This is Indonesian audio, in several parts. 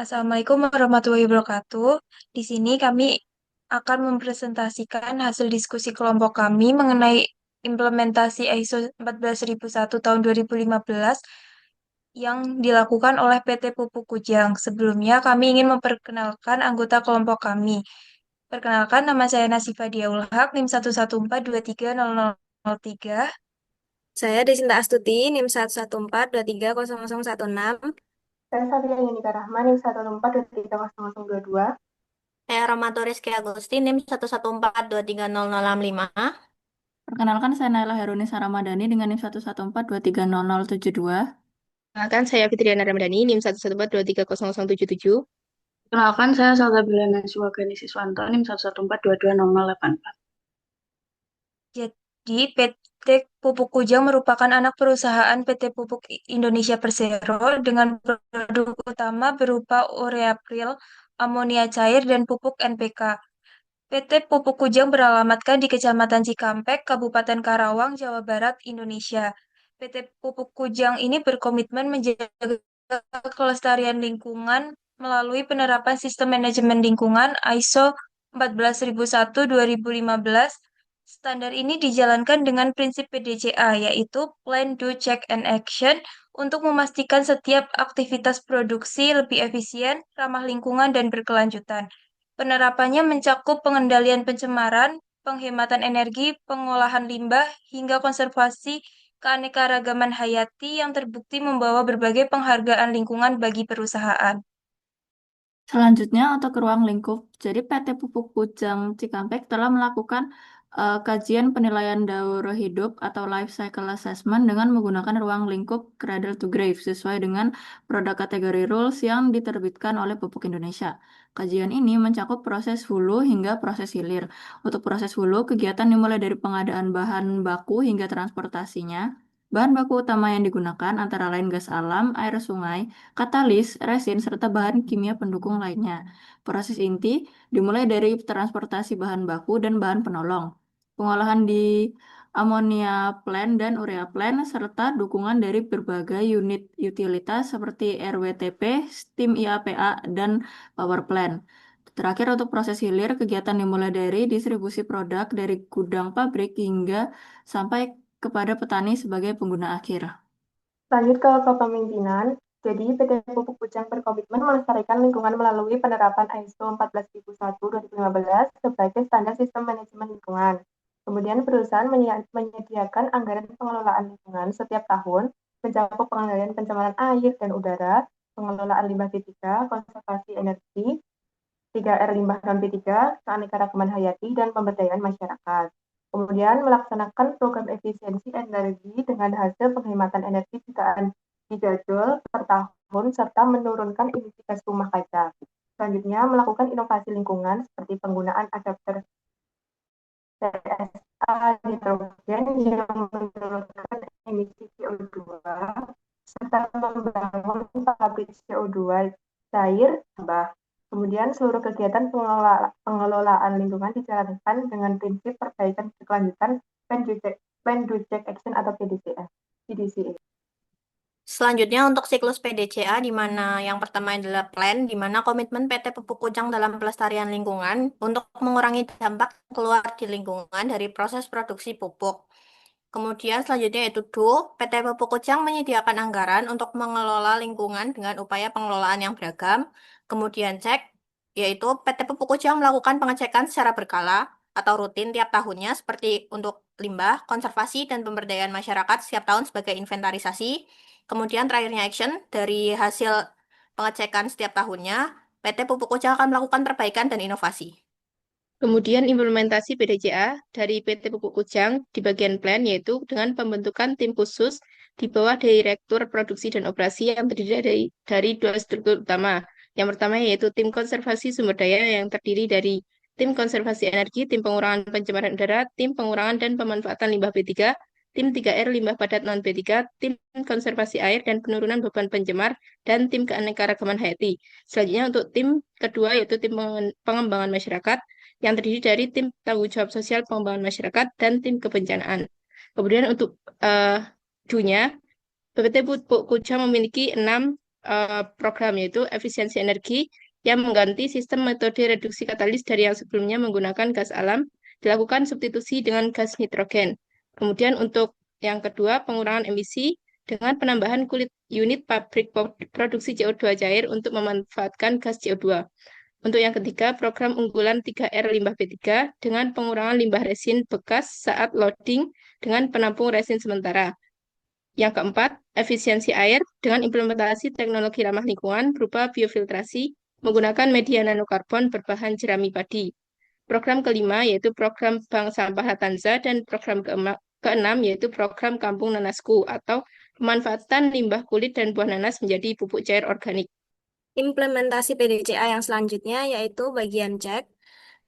Assalamualaikum warahmatullahi wabarakatuh. Di sini kami akan mempresentasikan hasil diskusi kelompok kami mengenai implementasi ISO 14001 tahun 2015 yang dilakukan oleh PT Pupuk Kujang. Sebelumnya kami ingin memperkenalkan anggota kelompok kami. Perkenalkan, nama saya Nasifa Diaul Haq, NIM 114230003. Saya Desinta Astuti, NIM 114230016. Saya Safira Yunika Rahman, NIM 114230022. Saya Romato Rizky Agusti, NIM 114230065. Perkenalkan, saya Naila Herunisa Ramadhani dengan NIM 114230072. Perkenalkan, saya Fitriana Ramadhani, NIM 114230077. Perkenalkan, saya Salsa Bilana Suwagani Siswanto, NIM 114220084. Jadi, PT Pupuk Kujang merupakan anak perusahaan PT Pupuk Indonesia Persero dengan produk utama berupa ureapril, amonia cair, dan pupuk NPK. PT Pupuk Kujang beralamatkan di Kecamatan Cikampek, Kabupaten Karawang, Jawa Barat, Indonesia. PT Pupuk Kujang ini berkomitmen menjaga kelestarian lingkungan melalui penerapan sistem manajemen lingkungan ISO 14001-2015. Standar ini dijalankan dengan prinsip PDCA, yaitu Plan, Do, Check, and Action, untuk memastikan setiap aktivitas produksi lebih efisien, ramah lingkungan, dan berkelanjutan. Penerapannya mencakup pengendalian pencemaran, penghematan energi, pengolahan limbah, hingga konservasi keanekaragaman hayati yang terbukti membawa berbagai penghargaan lingkungan bagi perusahaan. Selanjutnya, untuk ruang lingkup. Jadi, PT Pupuk Kujang Cikampek telah melakukan kajian penilaian daur hidup atau life cycle assessment dengan menggunakan ruang lingkup cradle to grave sesuai dengan produk kategori rules yang diterbitkan oleh Pupuk Indonesia. Kajian ini mencakup proses hulu hingga proses hilir. Untuk proses hulu, kegiatan dimulai dari pengadaan bahan baku hingga transportasinya. Bahan baku utama yang digunakan antara lain gas alam, air sungai, katalis, resin, serta bahan kimia pendukung lainnya. Proses inti dimulai dari transportasi bahan baku dan bahan penolong, pengolahan di ammonia plant dan urea plant, serta dukungan dari berbagai unit utilitas seperti RWTP, steam IAPA, dan power plant. Terakhir, untuk proses hilir, kegiatan dimulai dari distribusi produk dari gudang pabrik hingga sampai kepada petani sebagai pengguna akhir. Lanjut ke kepemimpinan. Jadi, PT Pupuk Kujang berkomitmen melestarikan lingkungan melalui penerapan ISO 14001-2015 sebagai standar sistem manajemen lingkungan. Kemudian, perusahaan menyediakan anggaran pengelolaan lingkungan setiap tahun, mencakup pengendalian pencemaran air dan udara, pengelolaan limbah B3, konservasi energi, 3R limbah non B3, keanekaragaman hayati, dan pemberdayaan masyarakat. Kemudian melaksanakan program efisiensi energi dengan hasil penghematan energi jutaan gigajoule per tahun serta menurunkan emisi gas rumah kaca. Selanjutnya melakukan inovasi lingkungan seperti penggunaan adapter CSA nitrogen yang menurunkan emisi CO2 serta membangun pabrik CO2 cair tambah. Kemudian seluruh kegiatan pengelolaan lingkungan dijalankan dengan prinsip perbaikan berkelanjutan Plan, Do, Check, Action atau PDCA. PDCA. Selanjutnya untuk siklus PDCA, di mana yang pertama adalah plan, di mana komitmen PT Pupuk Kujang dalam pelestarian lingkungan untuk mengurangi dampak keluar di lingkungan dari proses produksi pupuk. Kemudian selanjutnya yaitu do, PT Pupuk Kujang menyediakan anggaran untuk mengelola lingkungan dengan upaya pengelolaan yang beragam. Kemudian cek, yaitu PT Pupuk Kujang melakukan pengecekan secara berkala atau rutin tiap tahunnya seperti untuk limbah, konservasi, dan pemberdayaan masyarakat setiap tahun sebagai inventarisasi. Kemudian terakhirnya action, dari hasil pengecekan setiap tahunnya, PT Pupuk Kujang akan melakukan perbaikan dan inovasi. Kemudian implementasi PDCA dari PT Pupuk Kujang di bagian plan, yaitu dengan pembentukan tim khusus di bawah Direktur Produksi dan Operasi yang terdiri dari dua struktur utama. Yang pertama yaitu tim konservasi sumber daya yang terdiri dari tim konservasi energi, tim pengurangan pencemaran udara, tim pengurangan dan pemanfaatan limbah B3, tim 3R limbah padat non B3, tim konservasi air dan penurunan beban pencemar, dan tim keanekaragaman hayati. Selanjutnya untuk tim kedua yaitu tim pengembangan masyarakat yang terdiri dari tim tanggung jawab sosial pengembangan masyarakat dan tim kebencanaan. Kemudian untuk dunia, BPT Pupuk Kujang memiliki 6 program, yaitu efisiensi energi, yang mengganti sistem metode reduksi katalis dari yang sebelumnya menggunakan gas alam, dilakukan substitusi dengan gas nitrogen. Kemudian untuk yang kedua, pengurangan emisi dengan penambahan unit pabrik produksi CO2 cair untuk memanfaatkan gas CO2. Untuk yang ketiga, program unggulan 3R limbah B3 dengan pengurangan limbah resin bekas saat loading dengan penampung resin sementara. Yang keempat, efisiensi air dengan implementasi teknologi ramah lingkungan berupa biofiltrasi menggunakan media nanokarbon berbahan jerami padi. Program kelima yaitu program Bank Sampah Latanza dan program keenam yaitu program Kampung Nanasku atau pemanfaatan limbah kulit dan buah nanas menjadi pupuk cair organik. Implementasi PDCA yang selanjutnya yaitu bagian cek.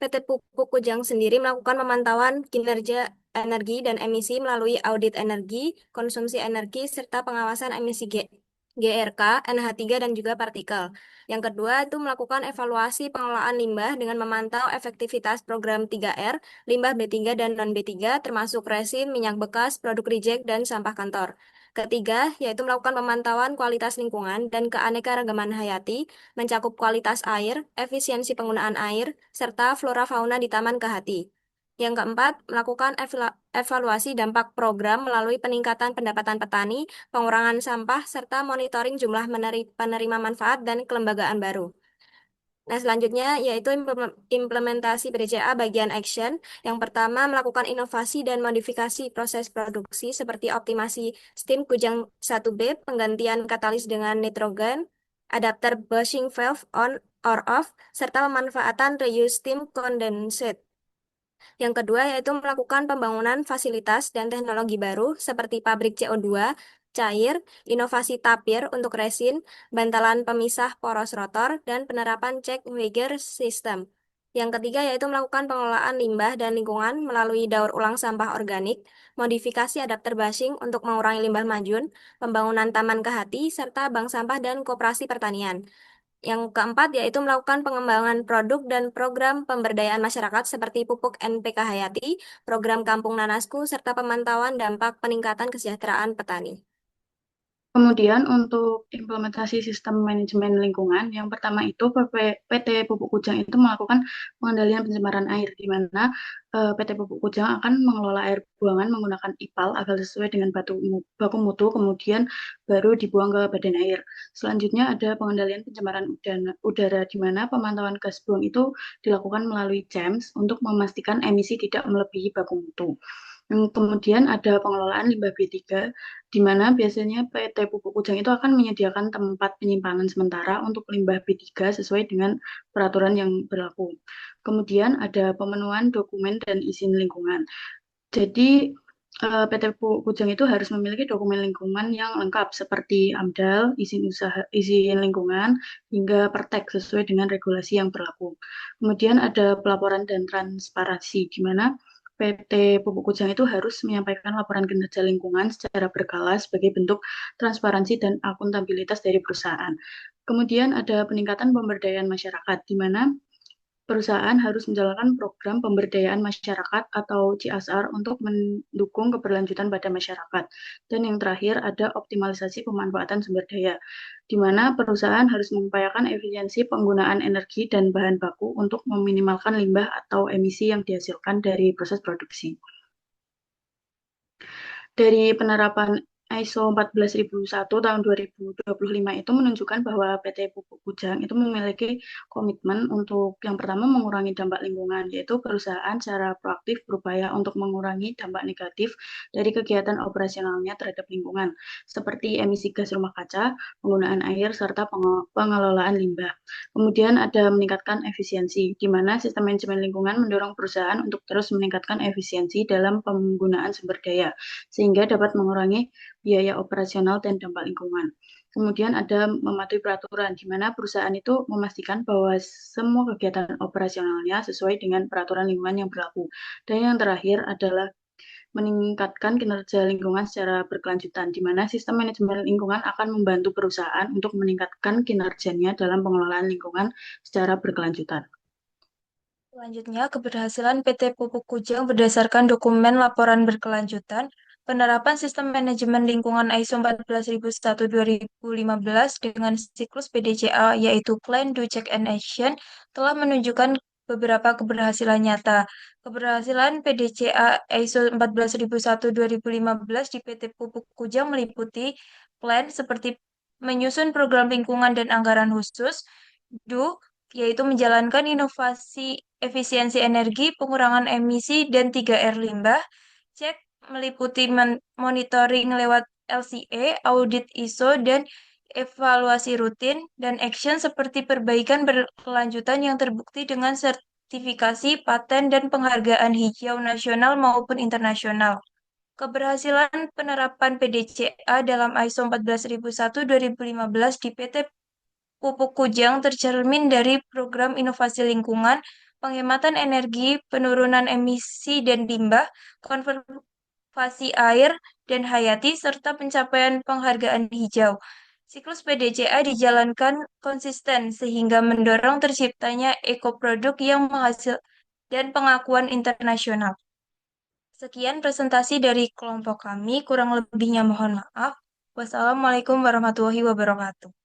PT Pupuk Kujang sendiri melakukan pemantauan kinerja energi dan emisi melalui audit energi, konsumsi energi, serta pengawasan emisi GRK, NH3, dan juga partikel. Yang kedua itu melakukan evaluasi pengelolaan limbah dengan memantau efektivitas program 3R, limbah B3 dan non-B3, termasuk resin, minyak bekas, produk reject, dan sampah kantor. Ketiga, yaitu melakukan pemantauan kualitas lingkungan dan keanekaragaman hayati, mencakup kualitas air, efisiensi penggunaan air, serta flora fauna di Taman Kehati. Yang keempat, melakukan evaluasi dampak program melalui peningkatan pendapatan petani, pengurangan sampah, serta monitoring jumlah penerima manfaat dan kelembagaan baru. Nah, selanjutnya yaitu implementasi PDCA bagian action. Yang pertama, melakukan inovasi dan modifikasi proses produksi seperti optimasi steam kujang 1B, penggantian katalis dengan nitrogen, adapter bushing valve on or off, serta pemanfaatan reuse steam condensate. Yang kedua yaitu melakukan pembangunan fasilitas dan teknologi baru seperti pabrik CO2, cair, inovasi tapir untuk resin, bantalan pemisah poros rotor, dan penerapan check Weiger system. Yang ketiga yaitu melakukan pengelolaan limbah dan lingkungan melalui daur ulang sampah organik, modifikasi adapter bushing untuk mengurangi limbah majun, pembangunan taman kehati, serta bank sampah dan koperasi pertanian. Yang keempat yaitu melakukan pengembangan produk dan program pemberdayaan masyarakat seperti pupuk NPK Hayati, program Kampung Nanasku, serta pemantauan dampak peningkatan kesejahteraan petani. Kemudian untuk implementasi sistem manajemen lingkungan, yang pertama itu PT Pupuk Kujang itu melakukan pengendalian pencemaran air, di mana PT Pupuk Kujang akan mengelola air buangan menggunakan IPAL agar sesuai dengan baku mutu, kemudian baru dibuang ke badan air. Selanjutnya ada pengendalian pencemaran udara, di mana pemantauan gas buang itu dilakukan melalui CEMS untuk memastikan emisi tidak melebihi baku mutu. Kemudian ada pengelolaan limbah B3, di mana biasanya PT Pupuk Kujang itu akan menyediakan tempat penyimpanan sementara untuk limbah B3 sesuai dengan peraturan yang berlaku. Kemudian ada pemenuhan dokumen dan izin lingkungan. Jadi PT Pupuk Kujang itu harus memiliki dokumen lingkungan yang lengkap seperti AMDAL, izin usaha, izin lingkungan, hingga Pertek sesuai dengan regulasi yang berlaku. Kemudian ada pelaporan dan transparansi, di mana PT Pupuk Kujang itu harus menyampaikan laporan kinerja lingkungan secara berkala sebagai bentuk transparansi dan akuntabilitas dari perusahaan. Kemudian ada peningkatan pemberdayaan masyarakat, di mana perusahaan harus menjalankan program pemberdayaan masyarakat atau CSR untuk mendukung keberlanjutan pada masyarakat. Dan yang terakhir ada optimalisasi pemanfaatan sumber daya, di mana perusahaan harus mengupayakan efisiensi penggunaan energi dan bahan baku untuk meminimalkan limbah atau emisi yang dihasilkan dari proses produksi. Dari penerapan ISO 14001 tahun 2025 itu menunjukkan bahwa PT Pupuk Kujang itu memiliki komitmen untuk yang pertama mengurangi dampak lingkungan, yaitu perusahaan secara proaktif berupaya untuk mengurangi dampak negatif dari kegiatan operasionalnya terhadap lingkungan, seperti emisi gas rumah kaca, penggunaan air, serta pengelolaan limbah. Kemudian ada meningkatkan efisiensi, di mana sistem manajemen lingkungan mendorong perusahaan untuk terus meningkatkan efisiensi dalam penggunaan sumber daya, sehingga dapat mengurangi biaya operasional dan dampak lingkungan. Kemudian ada mematuhi peraturan, di mana perusahaan itu memastikan bahwa semua kegiatan operasionalnya sesuai dengan peraturan lingkungan yang berlaku. Dan yang terakhir adalah meningkatkan kinerja lingkungan secara berkelanjutan, di mana sistem manajemen lingkungan akan membantu perusahaan untuk meningkatkan kinerjanya dalam pengelolaan lingkungan secara berkelanjutan. Selanjutnya, keberhasilan PT Pupuk Kujang berdasarkan dokumen laporan berkelanjutan. penerapan sistem manajemen lingkungan ISO 14001-2015 dengan siklus PDCA yaitu Plan, Do, Check, and Action telah menunjukkan beberapa keberhasilan nyata. Keberhasilan PDCA ISO 14001-2015 di PT Pupuk Kujang meliputi plan seperti menyusun program lingkungan dan anggaran khusus, Do, yaitu menjalankan inovasi efisiensi energi, pengurangan emisi, dan 3R limbah, Cek meliputi monitoring lewat LCA, audit ISO, dan evaluasi rutin, dan action seperti perbaikan berkelanjutan yang terbukti dengan sertifikasi, paten, dan penghargaan hijau nasional maupun internasional. Keberhasilan penerapan PDCA dalam ISO 14001-2015 di PT Pupuk Kujang tercermin dari program inovasi lingkungan, penghematan energi, penurunan emisi dan limbah, konservasi air dan hayati, serta pencapaian penghargaan hijau. Siklus PDCA dijalankan konsisten sehingga mendorong terciptanya ekoproduk yang menghasil dan pengakuan internasional. Sekian presentasi dari kelompok kami, kurang lebihnya mohon maaf. Wassalamualaikum warahmatullahi wabarakatuh.